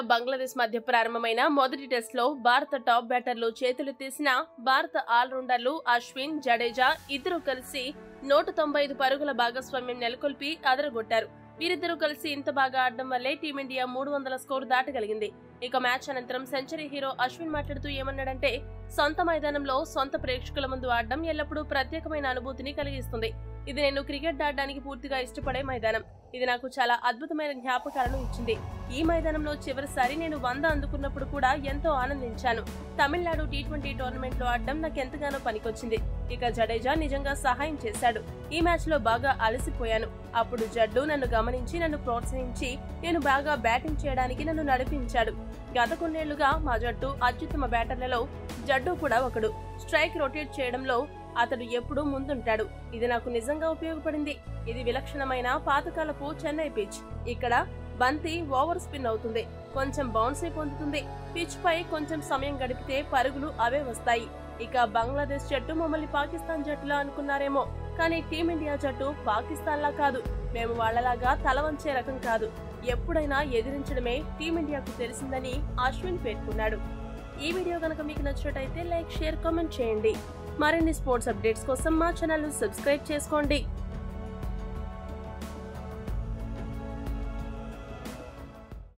బంగ్లాదేశ్ మధ్య ప్రారంభమైన మొదటి టెస్ట్లో భారత టాప్ బ్యాటర్లు చేతులు తీసిన భారత ఆల్రౌండర్లు అశ్విన్, జడేజా ఇద్దరు కలిసి 195 పరుగుల భాగస్వామ్యం నెలకొల్పి అదరగొట్టారు. వీరిద్దరూ కలిసి ఇంత బాగా ఆడడం వల్లే టీమిండియా 300 స్కోరు దాటగలిగింది. ఇక మ్యాచ్ అనంతరం సెంచరీ హీరో అశ్విన్ మాట్లాడుతూ ఏమన్నాడంటే, సొంత మైదానంలో సొంత ప్రేక్షకుల ముందు ఆడడం ఎల్లప్పుడూ ప్రత్యేకమైన అనుభూతిని కలిగిస్తుంది. ఇది నేను క్రికెట్ ఆడడానికి పూర్తిగా ఇష్టపడే మైదానం. ఇది నాకు చాలా అద్భుతమైన జ్ఞాపకాలను ఇచ్చింది. ఈ మైదానంలో చివరిసారి నేను 100 అందుకున్నప్పుడు కూడా ఎంతో ఆనందించాను. తమిళనాడు T20 టోర్నమెంట్ లో ఆడడం నాకెంతగానో పనికొచ్చింది. ఇక జడేజా నిజంగా సహాయం చేశాడు. ఈ మ్యాచ్ లో బాగా అలసిపోయాను. అప్పుడు జడ్డు నన్ను గమనించి నన్ను ప్రోత్సహించి నేను బాగా బ్యాటింగ్ చేయడానికి నన్ను నడిపించాడు. గత కొన్నేళ్లుగా మా జట్టు అత్యుత్తమ బ్యాటర్లలో జడ్డు కూడా ఒకడు. స్ట్రైక్ రొటేట్ చేయడంలో అతడు ఎప్పుడూ ముందుంటాడు. ఇది నాకు నిజంగా ఉపయోగపడింది. ఇది విలక్షణమైన పాతకాలపు చెన్నై పిచ్. ఇక్కడ బంతి ఓవర్ స్పిన్ అవుతుంది, కొంచెం బౌన్సీ పొందుతుంది. పిచ్ పై కొంచెం సమయం గడిపితే పరుగులు అవే వస్తాయి. ఇక బంగ్లాదేశ్ జట్టు మమ్మల్ని పాకిస్తాన్ జట్టులా అనుకున్నారేమో, కానీ టీమిండియా జట్టు పాకిస్తాన్ లా కాదు. మేము వాళ్లలాగా తల వంచే రకం కాదు. ఎప్పుడైనా ఎదిరించడమే టీమిండియాకు తెలిసిందని అశ్విన్ పేర్కొన్నాడు. ఈ వీడియో గనక మీకు నచ్చినట్టయితే లైక్, షేర్, కామెంట్ చేయండి. మరిన్ని స్పోర్ట్స్ అప్డేట్స్ కోసం మా ఛానల్ ను సబ్స్క్రైబ్ చేసుకోండి.